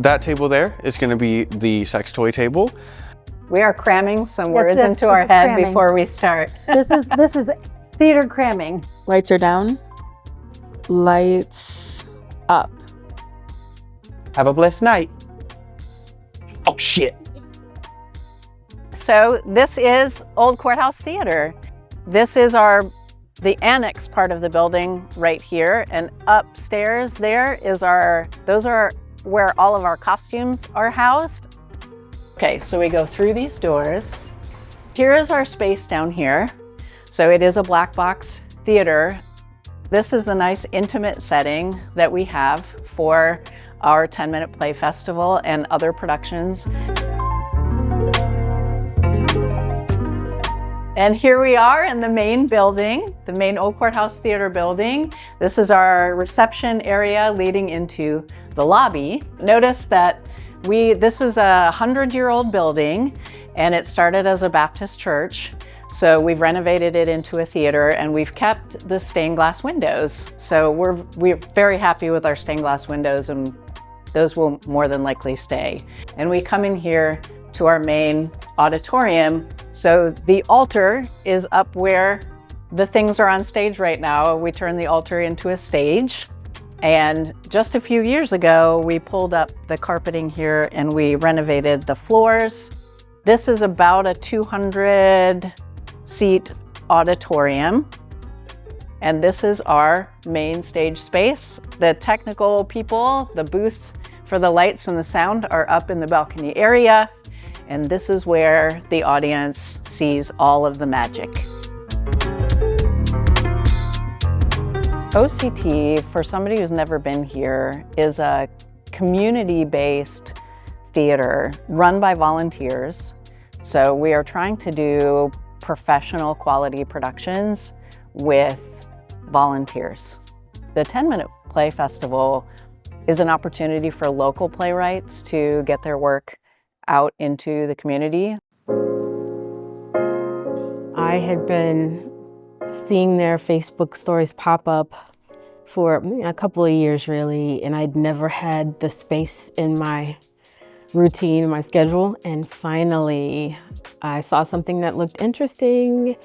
That table there is going to be the sex toy table. We are cramming some words into our head cramming. Before we start. This is theater cramming. Lights are down. Lights up. Have a blessed night. Oh, shit. So this is Old Courthouse Theatre. This is the annex part of the building right here, and upstairs there is those are where all of our costumes are housed. Okay, so we go through these doors. Here is our space down here. So it is a black box theater. This is the nice intimate setting that we have for our 10-minute play festival and other productions. And here we are in the main building, the main Old Courthouse Theatre building. This is our reception area leading into the lobby. Notice that this is a 100-year-old building, and it started as a Baptist church. So we've renovated it into a theater, and we've kept the stained glass windows. So we're very happy with our stained glass windows, and those will more than likely stay. And we come in here to our main auditorium. So the altar is up where the things are on stage right now. We turned the altar into a stage. And just a few years ago, we pulled up the carpeting here and we renovated the floors. This is about a 200-seat auditorium. And this is our main stage space. The technical people, the booth for the lights and the sound are up in the balcony area. And this is where the audience sees all of the magic. OCT, for somebody who's never been here, is a community-based theater run by volunteers. So we are trying to do professional quality productions with volunteers. The 10-minute play festival is an opportunity for local playwrights to get their work out into the community. I had been seeing their Facebook stories pop up for a couple of years really, and I'd never had the space in my routine, my schedule, and finally I saw something that looked interesting,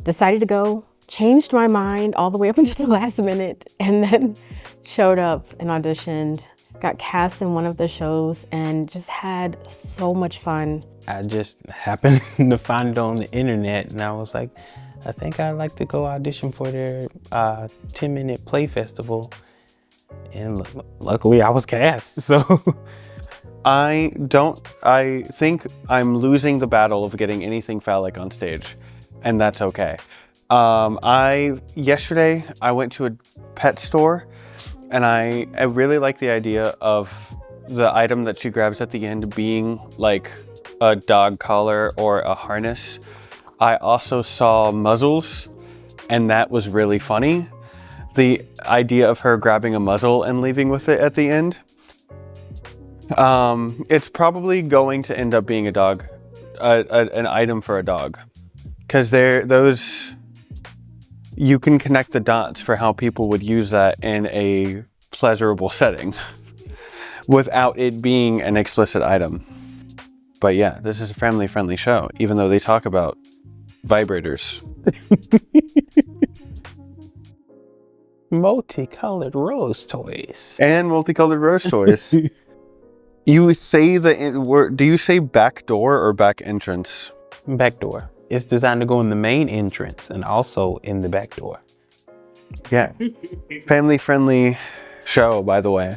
decided to go, changed my mind all the way up until the last minute, and then showed up and auditioned, got cast in one of the shows, and just had so much fun. I just happened to find it on the internet, and I was like, I think I'd like to go audition for their 10-minute play festival. And luckily I was cast, so. I think I'm losing the battle of getting anything phallic on stage, and that's okay. Yesterday I went to a pet store, and I really like the idea of the item that she grabs at the end being like a dog collar or a harness. I also saw muzzles, and that was really funny. The idea of her grabbing a muzzle and leaving with it at the end. It's probably going to end up being a dog, an item for a dog. Because you can connect the dots for how people would use that in a pleasurable setting without it being an explicit item. But yeah, this is a family-friendly show, even though they talk about vibrators. Multicolored rose toys. And multicolored rose toys. You say do you say back door or back entrance? Back door. It's designed to go in the main entrance and also in the back door. Yeah. Family-friendly show, by the way.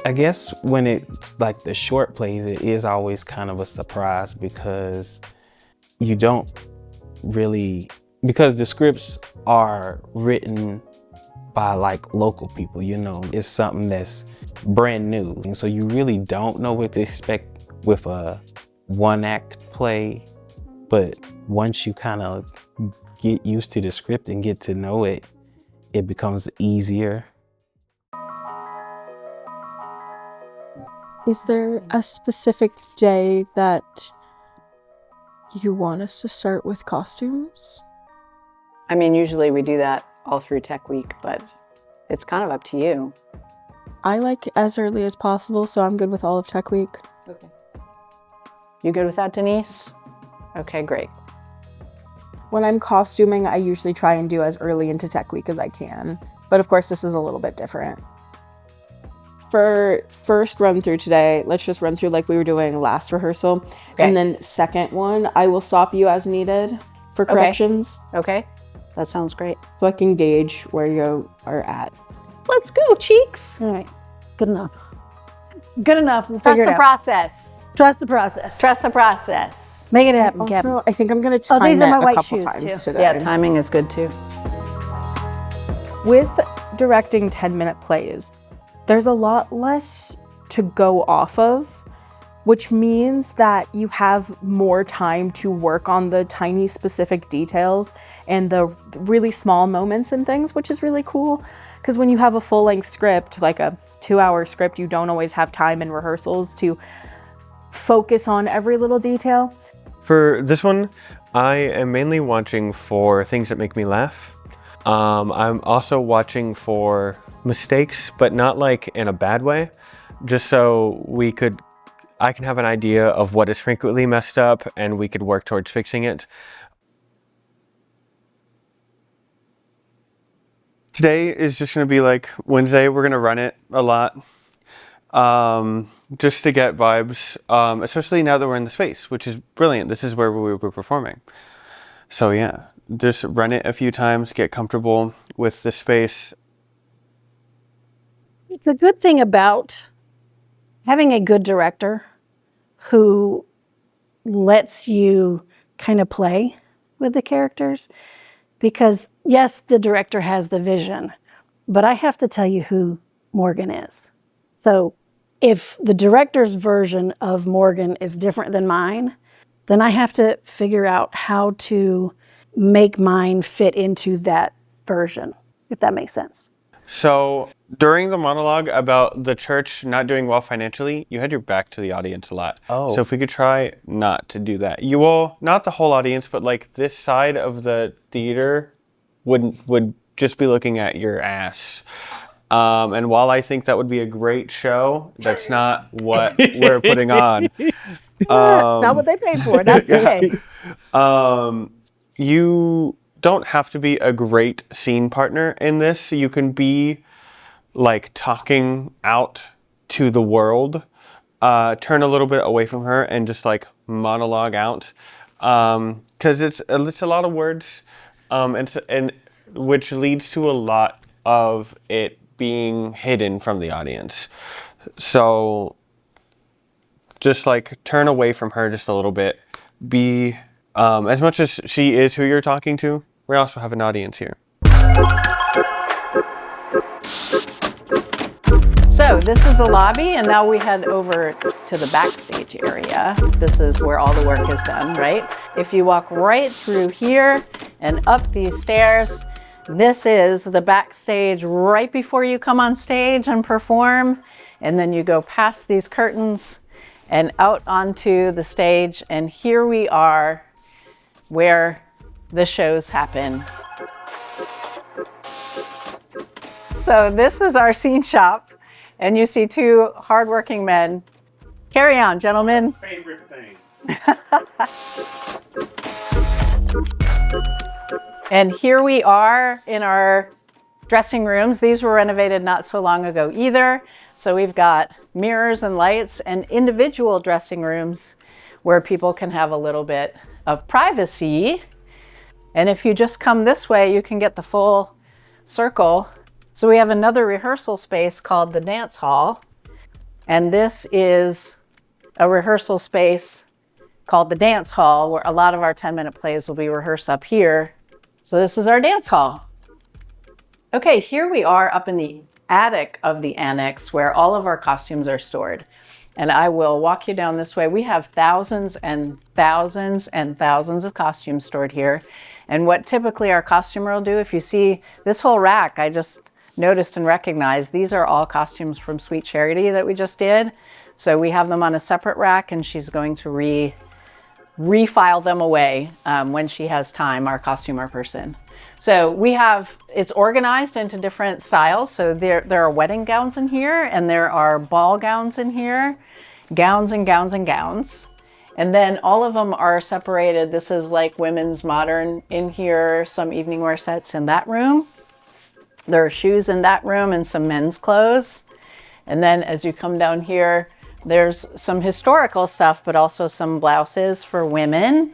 I guess when it's like the short plays, it is always kind of a surprise because you don't really, because the scripts are written by like local people, you know, it's something that's brand new. And so you really don't know what to expect with a one-act play. But once you kind of get used to the script and get to know it, it becomes easier. Is there a specific day that you want us to start with costumes? I mean, usually we do that all through Tech Week, but It's kind of up to you. I like as early as possible, so I'm good with all of Tech Week. Okay. You good with that, Denise? Okay, great. When I'm costuming, I usually try and do as early into Tech Week as I can. But of course, this is a little bit different. For first run through today, let's just run through like we were doing last rehearsal. Okay. And then second one, I will stop you as needed for corrections. Okay, that sounds great. So I can gauge where you are at. Let's go, cheeks. All right. Good enough. Good enough. We'll Trust figure the it out. process. Trust the process. Trust the process. Make it happen, Captain. Also, I think I'm going to time these are it my a white couple shoes, times too. today. Yeah, timing is good too. With directing 10-minute plays, there's a lot less to go off of, which means that you have more time to work on the tiny specific details and the really small moments and things, which is really cool. Because when you have a full-length script, like a 2-hour script, you don't always have time in rehearsals to focus on every little detail. For this one, I am mainly watching for things that make me laugh. I'm also watching for mistakes, but not like in a bad way, just so I can have an idea of what is frequently messed up and we could work towards fixing it. Today is just going to be like Wednesday. We're going to run it a lot just to get vibes, especially now that we're in the space, which is brilliant. This is where we were performing. So yeah, just run it a few times, get comfortable with the space. The good thing about having a good director who lets you kind of play with the characters, because yes, the director has the vision, but I have to tell you who Morgan is. So if the director's version of Morgan is different than mine, then I have to figure out how to make mine fit into that version, if that makes sense. So during the monologue about the church not doing well financially, you had your back to the audience a lot. Oh. So if we could try not to do that. You will, not the whole audience, but like this side of the theater would just be looking at your ass. And while I think that would be a great show, that's not what we're putting on. It's not what they paid for. That's okay. You don't have to be a great scene partner in this. You can be like talking out to the world, turn a little bit away from her and just like monologue out. Cause it's a lot of words, and which leads to a lot of it being hidden from the audience. So just like turn away from her just a little bit. Be, as much as she is who you're talking to, we also have an audience here. So this is the lobby, and now we head over to the backstage area. This is where all the work is done, right? If you walk right through here and up these stairs, this is the backstage right before you come on stage and perform. And then you go past these curtains and out onto the stage. And here we are where the shows happen. So this is our scene shop. And you see two hardworking men. Carry on, gentlemen. Favorite thing. And here we are in our dressing rooms. These were renovated not so long ago either. So we've got mirrors and lights and individual dressing rooms where people can have a little bit of privacy. And if you just come this way, you can get the full circle. So we have another rehearsal space called the dance hall. And this is a rehearsal space called the dance hall, where a lot of our 10-minute plays will be rehearsed up here. So this is our dance hall. Okay, here we are up in the attic of the annex where all of our costumes are stored. And I will walk you down this way. We have thousands and thousands and thousands of costumes stored here. And what typically our costumer will do, if you see this whole rack, I just noticed and recognized, these are all costumes from Sweet Charity that we just did. So we have them on a separate rack, and she's going to refile them away when she has time, our costumer person. So it's organized into different styles. So there are wedding gowns in here, and there are ball gowns in here, gowns and gowns and gowns. And then all of them are separated. This is like women's modern in here, some evening wear sets in that room. There are shoes in that room and some men's clothes. And then as you come down here, there's some historical stuff, but also some blouses for women.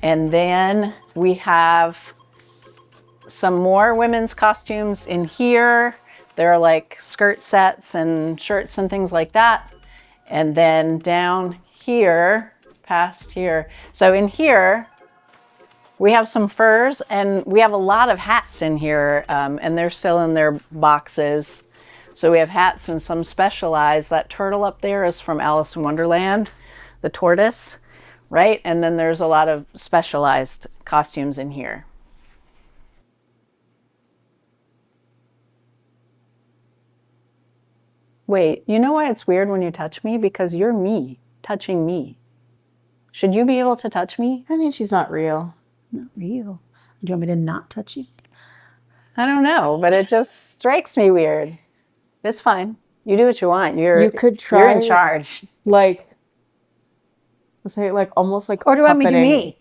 And then we have some more women's costumes in here. There are like skirt sets and shirts and things like that. And then down here, past here. So in here, we have some furs and we have a lot of hats in here, and they're still in their boxes. So we have hats and some specialized. That turtle up there is from Alice in Wonderland, the tortoise, right? And then there's a lot of specialized costumes in here. Wait, you know why it's weird when you touch me? Because you're me, touching me. Should you be able to touch me? I mean, she's not real. Not real. Do you want me to not touch you? I don't know, but it just strikes me weird. It's fine. You do what you want. You could try. You're in charge. Like, say like almost like. Or do you want me to do me?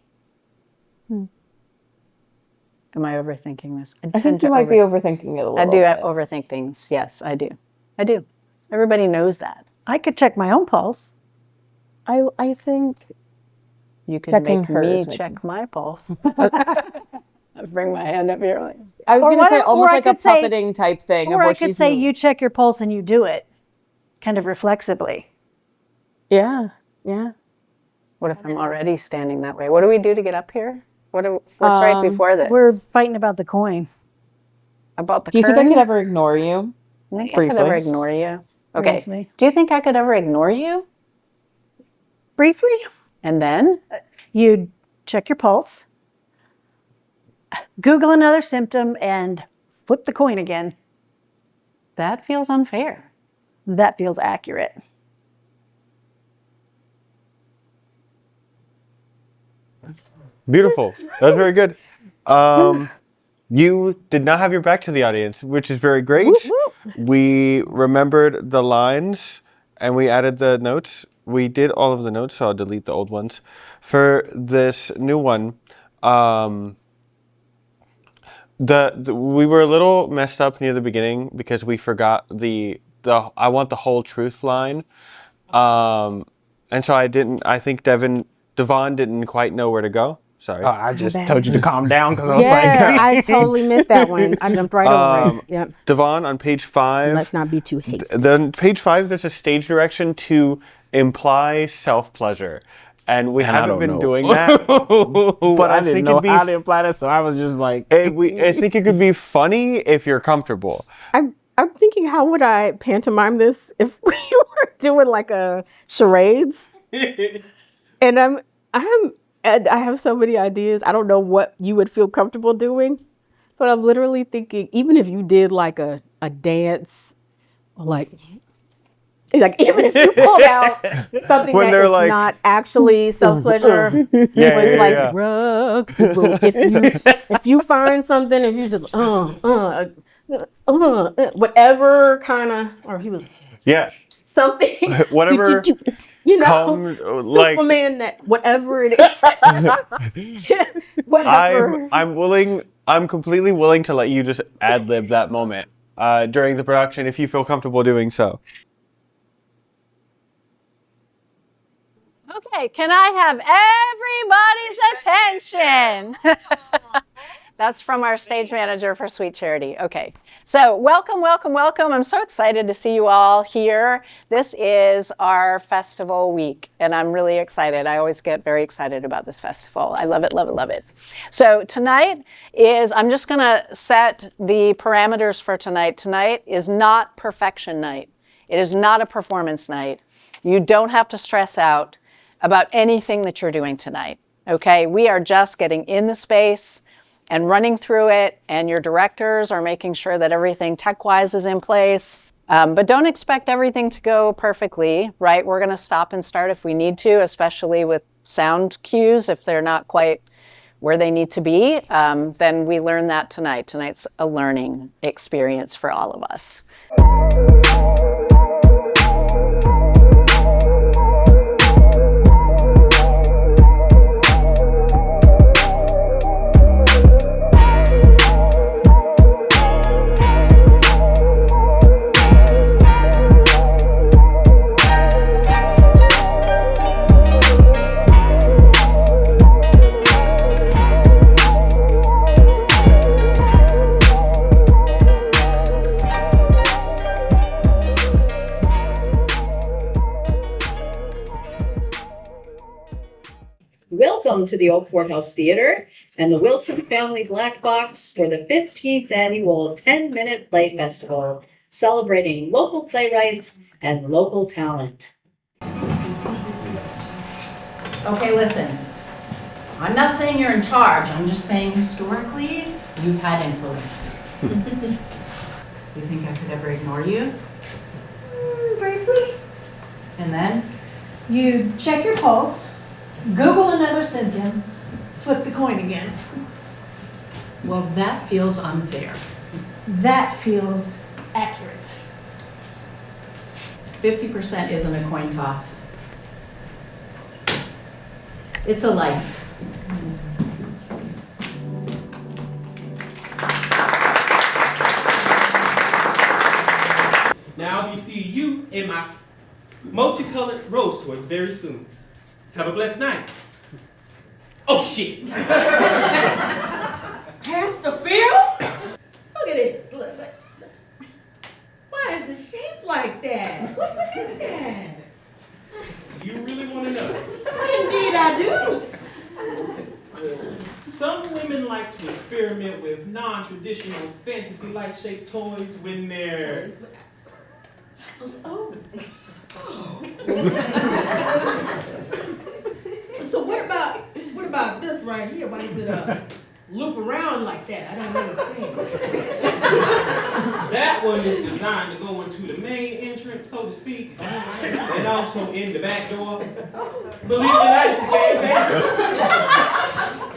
Am I overthinking this? I think you might be overthinking it a little. I do overthink things. Yes, I do. I do. Everybody knows that. I could check my own pulse. I think you could checking make hers, me check my pulse. I'll bring my hand up here. Like, I was going to say almost like a say- puppeting type thing. Or I could say you check your pulse and you do it, kind of reflexively. Yeah, yeah. what if I'm already standing that way? What do we do to get up here? What's right before this? We're fighting about the coin. About the Do you think I curtain? could ever ignore you? I think I Briefly. could ever ignore you. Okay. Briefly. Do you think I could ever ignore you? Briefly, And then? you'd check your pulse, Google another symptom, and flip the coin again. That feels unfair. That feels accurate. Beautiful. That was very good. You did not have your back to the audience, which is very great. We remembered the lines and we added the notes. We did all of the notes, so I'll delete the old ones. For this new one, we were a little messed up near the beginning because we forgot the I want the whole truth line. And so I think DeVon didn't quite know where to go. Sorry. I just told you to calm down because I was like, I totally missed that one. I jumped right over it. Yep. DeVon, on page 5. Let's not be too hasty. Then page 5, there's a stage direction to imply self-pleasure. And we haven't been doing that. but I didn't think know it'd be how to imply that, so I was just like, I think it could be funny if you're comfortable. I'm thinking, how would I pantomime this if we were doing like a charades? And I have so many ideas. I don't know what you would feel comfortable doing, but I'm literally thinking, even if you did like a dance, or like even if you pulled out something When that they're is like- not actually self-pleasure, Yeah. rock, if you find something, if you just whatever kind of, or if he was Yeah. something, Whatever you know, comes, like- Superman, that whatever it is, whatever. I'm completely willing to let you just ad-lib that moment during the production if you feel comfortable doing so. Okay, can I have everybody's attention? That's from our stage manager for Sweet Charity. Okay, so welcome. I'm so excited to see you all here. This is our festival week, and I'm really excited. I always get very excited about this festival. I love it. So tonight I'm just gonna set the parameters for tonight. Tonight is not perfection night. It is not a performance night. You don't have to stress out about anything that you're doing tonight, okay? We are just getting in the space and running through it, and your directors are making sure that everything tech-wise is in place. But don't expect everything to go perfectly, right? We're gonna stop and start if we need to, especially with sound cues if they're not quite where they need to be, then we learn that tonight. Tonight's a learning experience for all of us. Welcome to the Old Courthouse Theatre and the Wilson Family Black Box for the 15th Annual 10-Minute Play Festival, celebrating local playwrights and local talent. Okay, listen. I'm not saying you're in charge. I'm just saying historically, you've had influence. You think I could ever ignore you? Briefly, And then? you check your pulse, Google another symptom, flip the coin again. Well, that feels unfair. That feels accurate. 50% isn't a coin toss. It's a life. Now I'll be seeing you in my multicolored rose toys very soon. Have a blessed night. Oh shit! Pastor Phil? Look at it. Look. Why is it shaped like that? What is that? You really want to know? Indeed I do. Some women like to experiment with non-traditional fantasy-like shaped toys when they're... Oh. So what about this right here? Why does it loop around like that? I don't understand. That one is designed to go into the main entrance, so to speak, and also in the back door. Believe it or not, it's a fan favorite.